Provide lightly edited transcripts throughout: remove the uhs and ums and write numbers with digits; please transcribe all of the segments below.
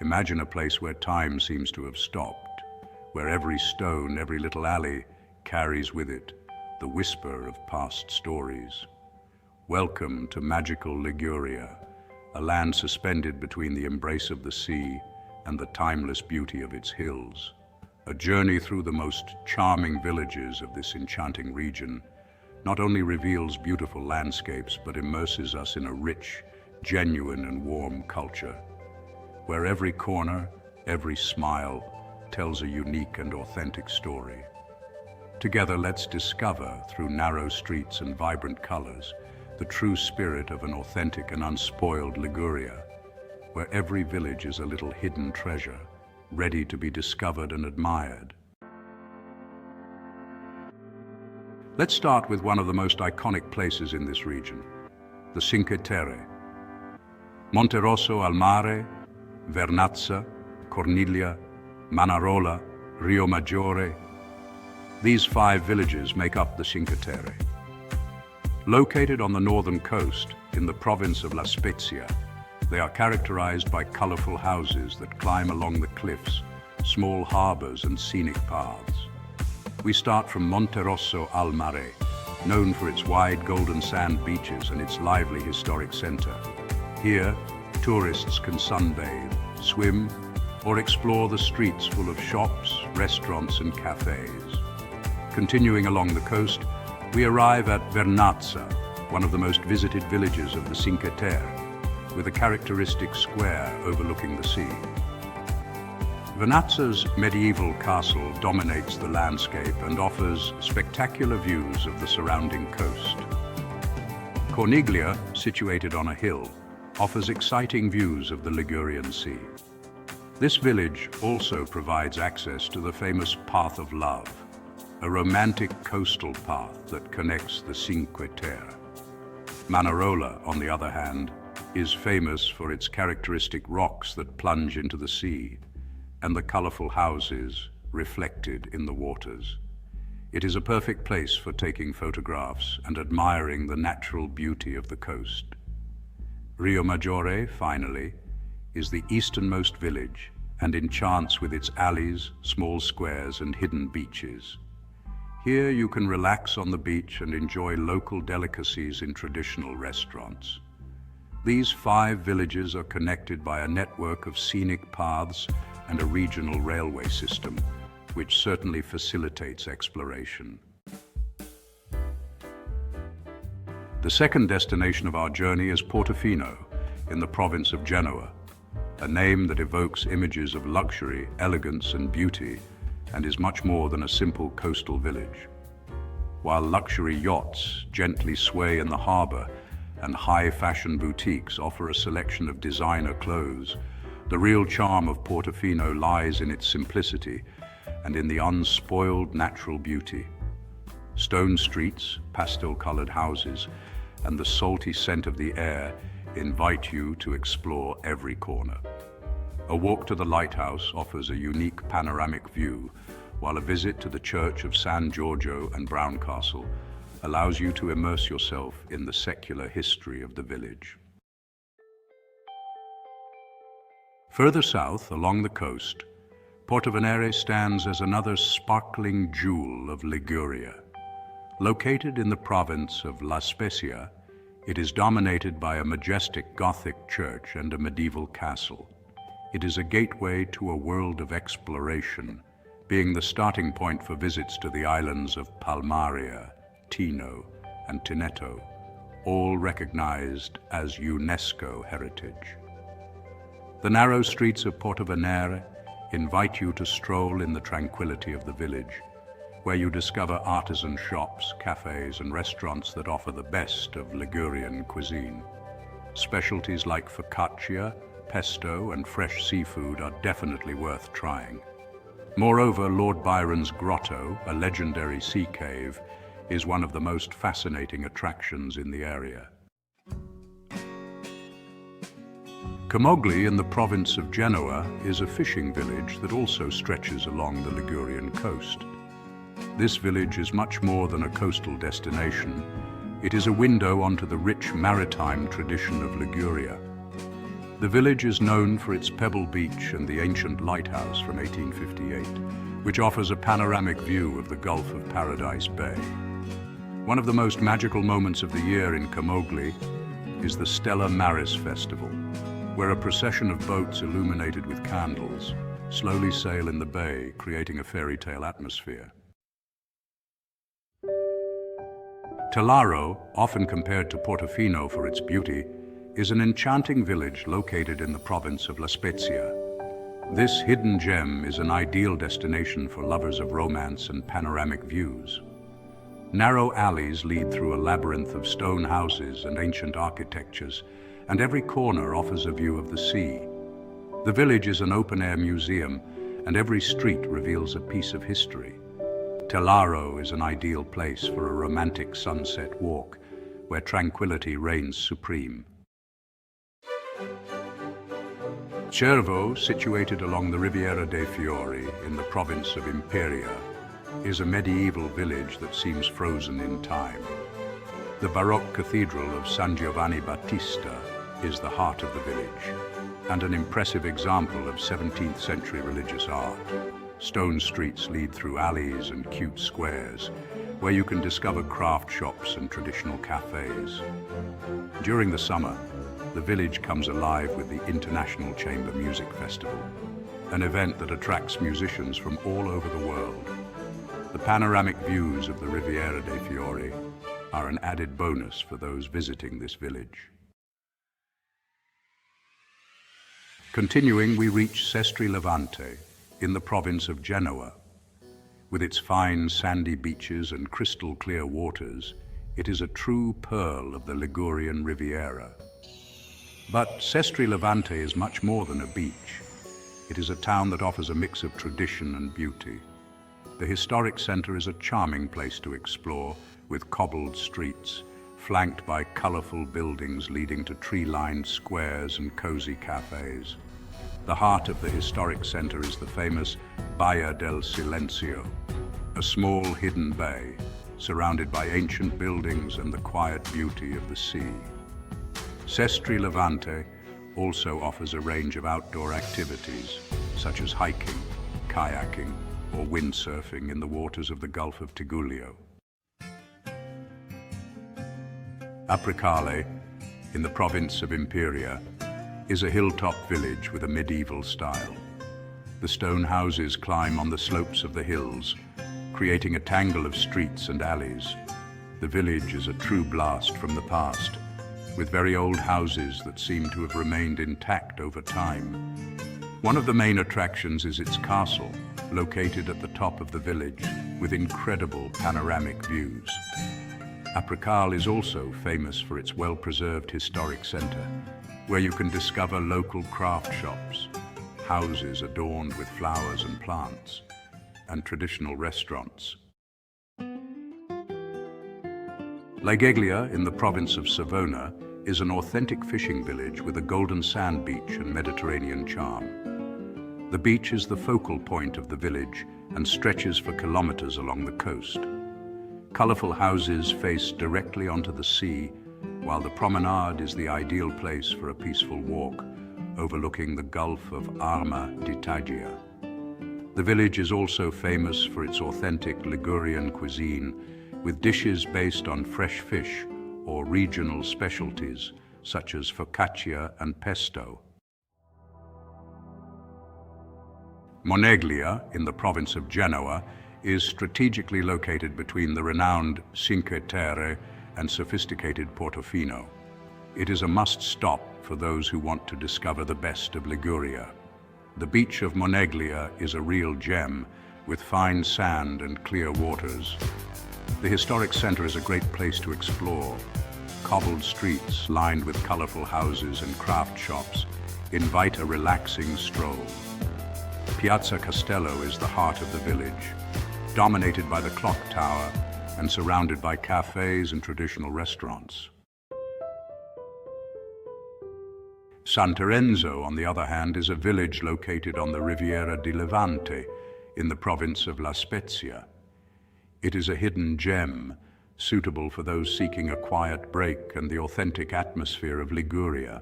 Imagine a place where time seems to have stopped, where every stone, every little alley carries with it the whisper of past stories. Welcome to magical Liguria, a land suspended between the embrace of the sea and the timeless beauty of its hills. A journey through the most charming villages of this enchanting region not only reveals beautiful landscapes, but immerses us in a rich, genuine and warm culture, where every corner, every smile tells a unique and authentic story. Together, let's discover, through narrow streets and vibrant colors, the true spirit of an authentic and unspoiled Liguria, where every village is a little hidden treasure, ready to be discovered and admired. Let's start with one of the most iconic places in this region, the Cinque Terre. Monterosso al Mare, Vernazza, Corniglia, Manarola, Rio Maggiore. These 5 villages make up the Cinque Terre. Located on the northern coast in the province of La Spezia, they are characterized by colorful houses that climb along the cliffs, small harbors and scenic paths. We start from Monterosso al Mare, known for its wide golden sand beaches and its lively historic center. Here, tourists can sunbathe, swim, or explore the streets full of shops, restaurants and cafes. Continuing along the coast, we arrive at Vernazza, one of the most visited villages of the Cinque Terre, with a characteristic square overlooking the sea. Vernazza's medieval castle dominates the landscape and offers spectacular views of the surrounding coast. Corniglia, situated on a hill, offers exciting views of the Ligurian Sea. This village also provides access to the famous Path of Love, a romantic coastal path that connects the Cinque Terre. Manarola, on the other hand, is famous for its characteristic rocks that plunge into the sea and the colorful houses reflected in the waters. It is a perfect place for taking photographs and admiring the natural beauty of the coast. Rio Maggiore, finally, is the easternmost village and enchants with its alleys, small squares and hidden beaches. Here you can relax on the beach and enjoy local delicacies in traditional restaurants. These 5 villages are connected by a network of scenic paths and a regional railway system, which certainly facilitates exploration. The second destination of our journey is Portofino, in the province of Genoa, a name that evokes images of luxury, elegance and beauty, and is much more than a simple coastal village. While luxury yachts gently sway in the harbor and high-fashion boutiques offer a selection of designer clothes, the real charm of Portofino lies in its simplicity and in the unspoiled natural beauty. Stone streets, pastel-colored houses, and the salty scent of the air invite you to explore every corner. A walk to the lighthouse offers a unique panoramic view, while a visit to the church of San Giorgio and Brown Castle allows you to immerse yourself in the secular history of the village. Further south, along the coast, Portovenere stands as another sparkling jewel of Liguria. Located in the province of La Spezia, it is dominated by a majestic Gothic church and a medieval castle. It is a gateway to a world of exploration, being the starting point for visits to the islands of Palmaria, Tino, and Tineto, all recognized as UNESCO heritage. The narrow streets of Portovenere invite you to stroll in the tranquility of the village, where you discover artisan shops, cafes, and restaurants that offer the best of Ligurian cuisine. Specialties like focaccia, pesto, and fresh seafood are definitely worth trying. Moreover, Lord Byron's Grotto, a legendary sea cave, is one of the most fascinating attractions in the area. Camogli in the province of Genoa is a fishing village that also stretches along the Ligurian coast. This village is much more than a coastal destination. It is a window onto the rich maritime tradition of Liguria. The village is known for its pebble beach and the ancient lighthouse from 1858, which offers a panoramic view of the Gulf of Paradise Bay. One of the most magical moments of the year in Camogli is the Stella Maris Festival, where a procession of boats illuminated with candles slowly sail in the bay, creating a fairy tale atmosphere. Tellaro, often compared to Portofino for its beauty, is an enchanting village located in the province of La Spezia. This hidden gem is an ideal destination for lovers of romance and panoramic views. Narrow alleys lead through a labyrinth of stone houses and ancient architectures, and every corner offers a view of the sea. The village is an open-air museum, and every street reveals a piece of history. Tellaro is an ideal place for a romantic sunset walk, where tranquility reigns supreme. Cervo, situated along the Riviera dei Fiori in the province of Imperia, is a medieval village that seems frozen in time. The Baroque cathedral of San Giovanni Battista is the heart of the village, and an impressive example of 17th century religious art. Stone streets lead through alleys and cute squares, where you can discover craft shops and traditional cafes. During the summer, the village comes alive with the International Chamber Music Festival, an event that attracts musicians from all over the world. The panoramic views of the Riviera dei Fiori are an added bonus for those visiting this village. Continuing, we reach Sestri Levante, in the province of Genoa. With its fine sandy beaches and crystal clear waters, it is a true pearl of the Ligurian Riviera. But Sestri Levante is much more than a beach. It is a town that offers a mix of tradition and beauty. The historic center is a charming place to explore, with cobbled streets, flanked by colorful buildings leading to tree-lined squares and cozy cafes. The heart of the historic center is the famous Baia del Silenzio, a small hidden bay surrounded by ancient buildings and the quiet beauty of the sea. Sestri Levante also offers a range of outdoor activities, such as hiking, kayaking, or windsurfing in the waters of the Gulf of Tigullio. Apricale, in the province of Imperia, is a hilltop village with a medieval style. The stone houses climb on the slopes of the hills, creating a tangle of streets and alleys. The village is a true blast from the past, with very old houses that seem to have remained intact over time. One of the main attractions is its castle, located at the top of the village, with incredible panoramic views. Apricale is also famous for its well-preserved historic center, where you can discover local craft shops, houses adorned with flowers and plants, and traditional restaurants. Liguria, in the province of Savona, is an authentic fishing village with a golden sand beach and Mediterranean charm. The beach is the focal point of the village and stretches for kilometers along the coast. Colorful houses face directly onto the sea, while the promenade is the ideal place for a peaceful walk overlooking the Gulf of Arma di Taggia. The village is also famous for its authentic Ligurian cuisine, with dishes based on fresh fish or regional specialties such as focaccia and pesto. Moneglia, in the province of Genoa, is strategically located between the renowned Cinque Terre and sophisticated Portofino. It is a must-stop for those who want to discover the best of Liguria. The beach of Moneglia is a real gem, with fine sand and clear waters. The historic center is a great place to explore. Cobbled streets lined with colorful houses and craft shops invite a relaxing stroll. Piazza Castello is the heart of the village, dominated by the clock tower and surrounded by cafes and traditional restaurants. San Terenzo, on the other hand, is a village located on the Riviera di Levante in the province of La Spezia. It is a hidden gem, suitable for those seeking a quiet break and the authentic atmosphere of Liguria.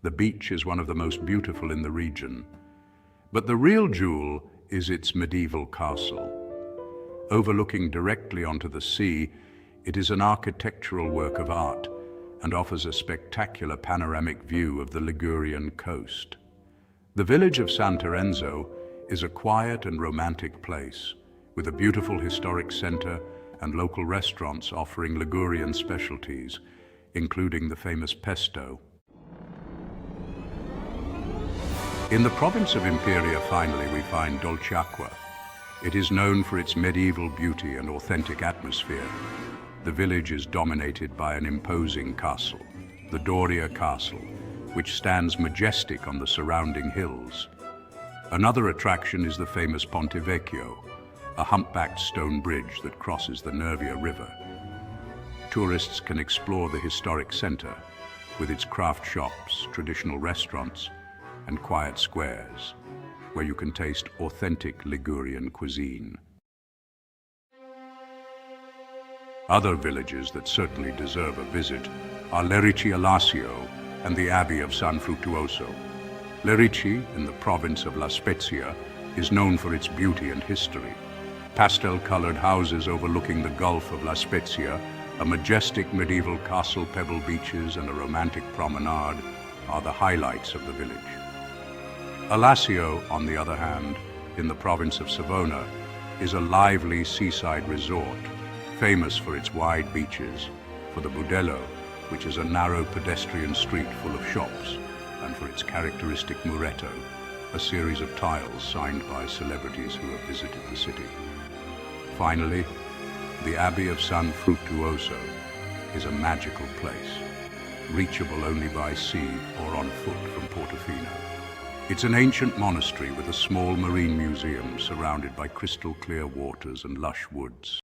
The beach is one of the most beautiful in the region. But the real jewel is its medieval castle. Overlooking directly onto the sea, it is an architectural work of art and offers a spectacular panoramic view of the Ligurian coast. The village of San Terenzo is a quiet and romantic place, with a beautiful historic center and local restaurants offering Ligurian specialties, including the famous pesto. In the province of Imperia, finally, we find Dolciacqua. It is known for its medieval beauty and authentic atmosphere. The village is dominated by an imposing castle, the Doria Castle, which stands majestic on the surrounding hills. Another attraction is the famous Ponte Vecchio, a humpbacked stone bridge that crosses the Nervia River. Tourists can explore the historic center with its craft shops, traditional restaurants, and quiet squares, where you can taste authentic Ligurian cuisine. Other villages that certainly deserve a visit are Lerici Alassio and the Abbey of San Fruttuoso. Lerici, in the province of La Spezia, is known for its beauty and history. Pastel-colored houses overlooking the Gulf of La Spezia, a majestic medieval castle, pebble beaches, and a romantic promenade are the highlights of the village. Alassio, on the other hand, in the province of Savona, is a lively seaside resort, famous for its wide beaches, for the Budello, which is a narrow pedestrian street full of shops, and for its characteristic muretto, a series of tiles signed by celebrities who have visited the city. Finally, the Abbey of San Fruttuoso is a magical place, reachable only by sea or on foot from Portofino. It's an ancient monastery with a small marine museum surrounded by crystal clear waters and lush woods.